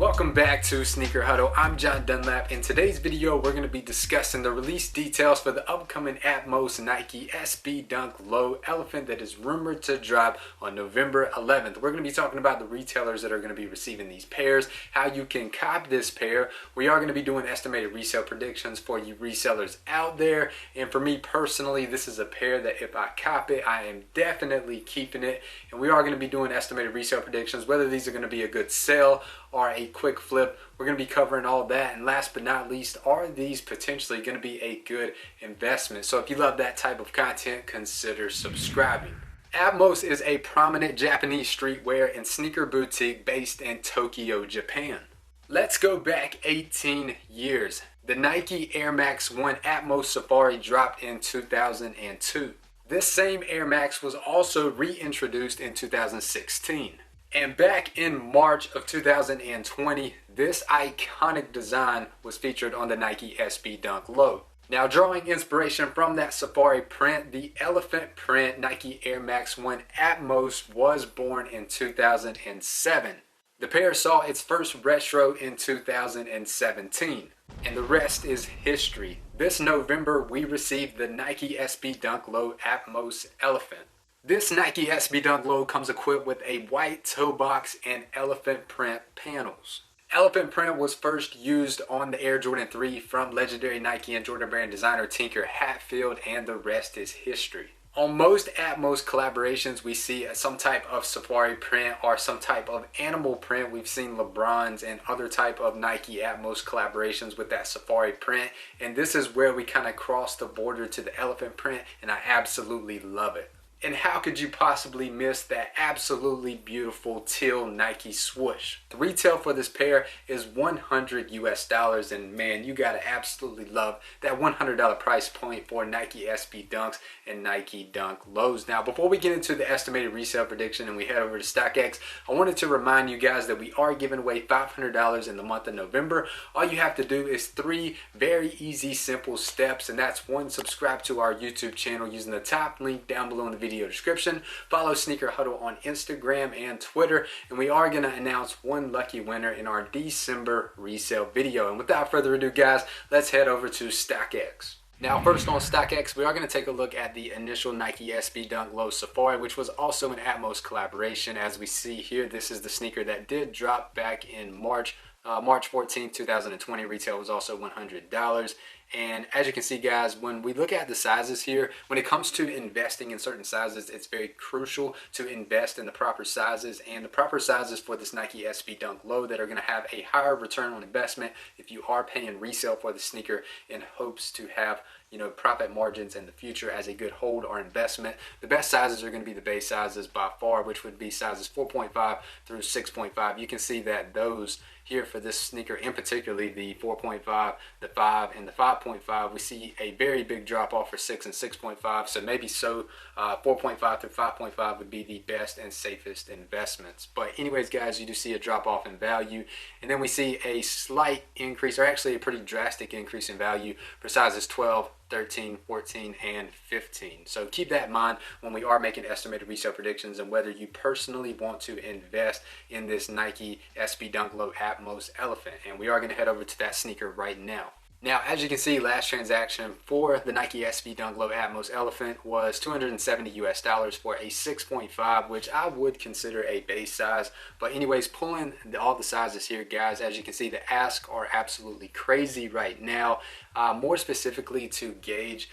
Welcome back to Sneaker Huddle. I'm John Dunlap. In today's video, we're going to be discussing the release details for the upcoming Atmos Nike SB Dunk Low Elephant that is rumored to drop on November 11th. We're going to be talking about the retailers that are going to be receiving these pairs, how you can cop this pair. We are going to be doing estimated resale predictions for you resellers out there. And for me personally, this is a pair that if I cop it, I am definitely keeping it. And we are going to be doing estimated resale predictions, whether these are going to be a good sell or a quick flip. We're going to be covering all that, and last but not least, are these potentially going to be a good investment? So if you love that type of content, consider subscribing. Atmos is a prominent Japanese streetwear and sneaker boutique based in Tokyo, Japan. Let's go back 18 years. The Nike Air Max 1 Atmos Safari dropped in 2002. This same Air Max was also reintroduced in 2016. And back in March of 2020, this iconic design was featured on the Nike SB Dunk Low. Now, drawing inspiration from that Safari print, the elephant print Nike Air Max 1 Atmos was born in 2007. The pair saw its first retro in 2017, and the rest is history. This November, we received the Nike SB Dunk Low Atmos Elephant. This Nike SB Dunk Low comes equipped with a white toe box and elephant print panels. Elephant print was first used on the Air Jordan 3 from legendary Nike and Jordan brand designer Tinker Hatfield, and the rest is history. On most Atmos collaborations, we see some type of safari print or some type of animal print. We've seen LeBron's and other type of Nike Atmos collaborations with that safari print. And this is where we kind of cross the border to the elephant print, and I absolutely love it. And how could you possibly miss that absolutely beautiful teal Nike swoosh? The retail for this pair is $100 US, and man, you gotta absolutely love that $100 price point for Nike SB Dunks and Nike Dunk Lows. Now, before we get into the estimated resale prediction and we head over to StockX, I wanted to remind you guys that we are giving away $500 in the month of November. All you have to do is 3 very easy, simple steps, and that's 1, subscribe to our YouTube channel using the top link down below in the video description. Follow Sneaker Huddle on Instagram and Twitter, and we are going to announce 1 lucky winner in our December resale video. And without further ado, guys, let's head over to StockX. Now, first on StockX, we are going to take a look at the initial Nike SB Dunk Low Safari, which was also an Atmos collaboration. As we see here, this is the sneaker that did drop back in March 14, 2020. Retail was also $100. And as you can see, guys, when we look at the sizes here, when it comes to investing in certain sizes, it's very crucial to invest in the proper sizes, and the proper sizes for this Nike SB Dunk Low that are going to have a higher return on investment if you are paying resale for the sneaker in hopes to have, you know, profit margins in the future as a good hold or investment. The best sizes are going to be the base sizes by far, which would be sizes 4.5 through 6.5. You can see that those here for this sneaker, in particularly the 4.5, the 5, and the 5.5, we see a very big drop off for 6 and 6.5. So maybe 4.5 through 5.5 would be the best and safest investments. But anyways, guys, you do see a drop off in value, and then we see a slight increase, or actually a pretty drastic increase in value for sizes 12, 13, 14, and 15. So keep that in mind when we are making estimated resale predictions and whether you personally want to invest in this Nike SB Dunk Low Atmos Elephant. And we are going to head over to that sneaker right now. Now, as you can see, last transaction for the Nike SB Dunk Low Atmos Elephant was $270 US for a 6.5, which I would consider a base size. But anyways, pulling all the sizes here, guys, as you can see, the asks are absolutely crazy right now. More specifically to gauge,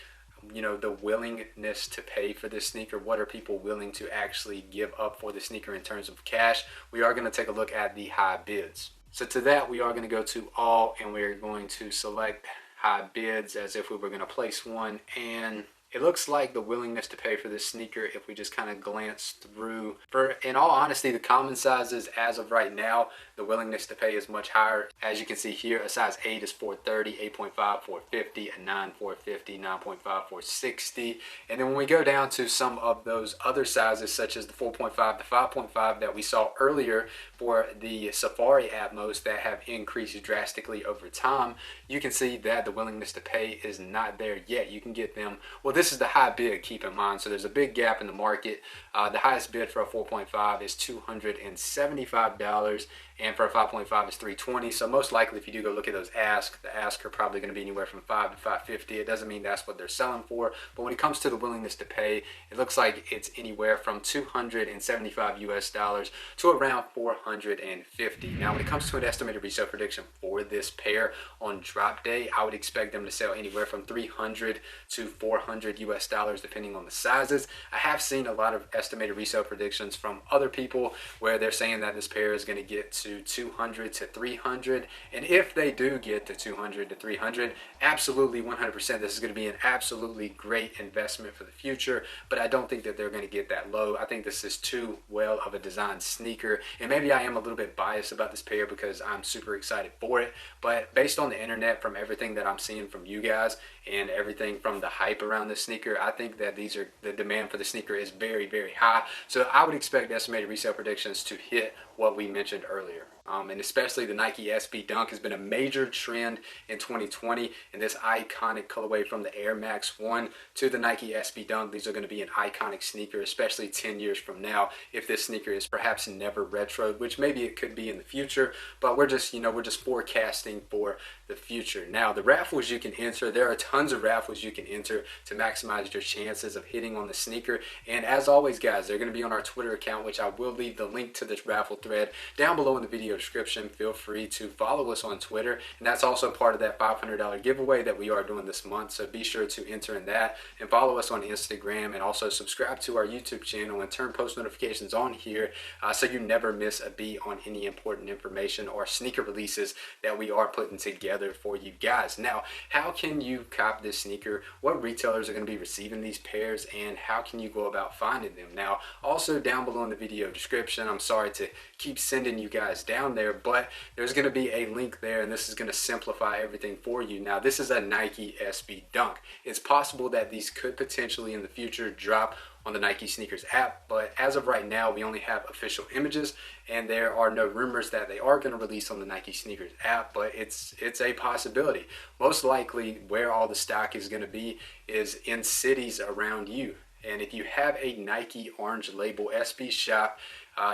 you know, the willingness to pay for this sneaker. What are people willing to actually give up for the sneaker in terms of cash? We are going to take a look at the high bids. So to that, we are going to go to all, and we're going to select high bids as if we were going to place one. And it looks like the willingness to pay for this sneaker, if we just kind of glance through, for in all honesty, the common sizes as of right now, the willingness to pay is much higher. As you can see here, a size 8 is $430, 8.5 $450, a 9 $450, 9.5 $460. And then when we go down to some of those other sizes, such as the 4.5 to 5.5 that we saw earlier for the Safari Atmos that have increased drastically over time, you can see that the willingness to pay is not there yet. You can get them, well, this is the high bid, keep in mind. So there's a big gap in the market. The highest bid for a 4.5 is $275, and for a 5.5 is $320. So most likely, if you do go look at those asks, the asks are probably going to be anywhere from $5 to $550. It doesn't mean that's what they're selling for, but when it comes to the willingness to pay, it looks like it's anywhere from $275 US to around $450. Now, when it comes to an estimated resale prediction for this pair on drop day, I would expect them to sell anywhere from $300 to $400 US depending on the sizes. I have seen a lot of estimated resale predictions from other people where they're saying that this pair is going to get to 200 to 300, and if they do get to 200 to 300, absolutely 100% this is going to be an absolutely great investment for the future, but I don't think that they're going to get that low. I think this is too well of a design sneaker, and maybe I am a little bit biased about this pair because I'm super excited for it, but based on the internet, from everything that I'm seeing from you guys and everything from the hype around this sneaker, I think that the demand for the sneaker is very, very high. So I would expect estimated resale predictions to hit what we mentioned earlier. And especially the Nike SB Dunk has been a major trend in 2020, and this iconic colorway from the Air Max 1 to the Nike SB Dunk, these are going to be an iconic sneaker, especially 10 years from now, if this sneaker is perhaps never retroed, which maybe it could be in the future, but we're just forecasting for the future. Now, the raffles you can enter, there are tons of raffles you can enter to maximize your chances of hitting on the sneaker, and as always, guys, they're going to be on our Twitter account, which I will leave the link to this raffle thread down below in the video description. Feel free to follow us on Twitter, and that's also part of that $500 giveaway that we are doing this month, so be sure to enter in that and follow us on Instagram, and also subscribe to our YouTube channel and turn post notifications on here so you never miss a beat on any important information or sneaker releases that we are putting together for you guys. Now, how can you cop this sneaker? What retailers are going to be receiving these pairs, and how can you go about finding them? Now, also down below in the video description, I'm sorry to keep sending you guys down there, but there's going to be a link there, and this is going to simplify everything for you. Now, this is a Nike SB Dunk. It's possible that these could potentially in the future drop on the Nike Sneakers app, but as of right now, we only have official images, and there are no rumors that they are going to release on the Nike Sneakers app, but it's a possibility. Most likely where all the stock is going to be is in cities around you, and if you have a Nike orange label SB shop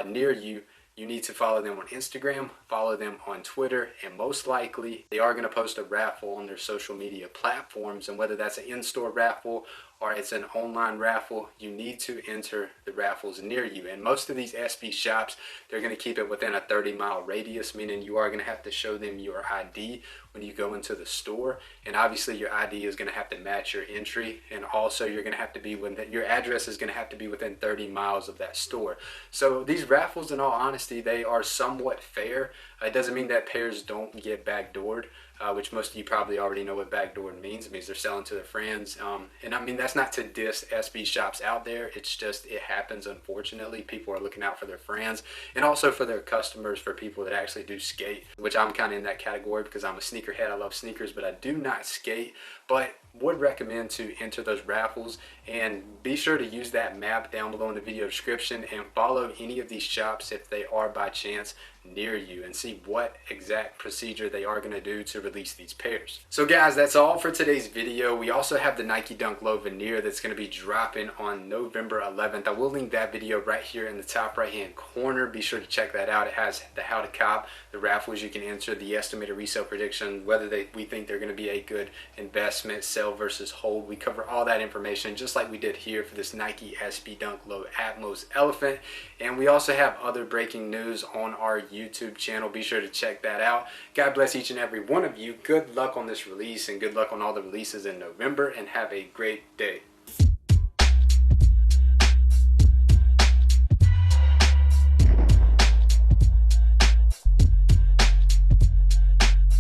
near you, you need to follow them on Instagram, follow them on Twitter, and most likely they are going to post a raffle on their social media platforms, and whether that's an in-store raffle or it's an online raffle, you need to enter the raffles near you. And most of these SB shops, they're going to keep it within a 30-mile radius, meaning you are going to have to show them your ID when you go into the store, and obviously your ID is going to have to match your entry, and also you're going to have to be within, your address is going to have to be within 30 miles of that store. So these raffles, in all honesty, they are somewhat fair. It doesn't mean that pairs don't get backdoored, which most of you probably already know what backdoored means. It means they're selling to their friends. And I mean, that's not to diss SB shops out there. It's just, it happens, unfortunately. People are looking out for their friends and also for their customers, for people that actually do skate, which I'm kind of in that category because I'm a sneakerhead. I love sneakers, but I do not skate. But would recommend to enter those raffles, and be sure to use that map down below in the video description and follow any of these shops if they are by chance near you, and see what exact procedure they are going to do to release these pairs. So guys, that's all for today's video. We also have the Nike Dunk Low Veneer that's going to be dropping on November 11th. I will link that video right here in the top right hand corner. Be sure to check that out. It has the how to cop, the raffles you can enter, the estimated resale prediction, whether we think they're going to be a good investment, sell versus hold. We cover all that information just like we did here for this Nike SB Dunk Low Atmos Elephant. And we also have other breaking news on our YouTube channel. Be sure to check that out. God bless each and every one of you. Good luck on this release, and good luck on all the releases in November, and have a great day.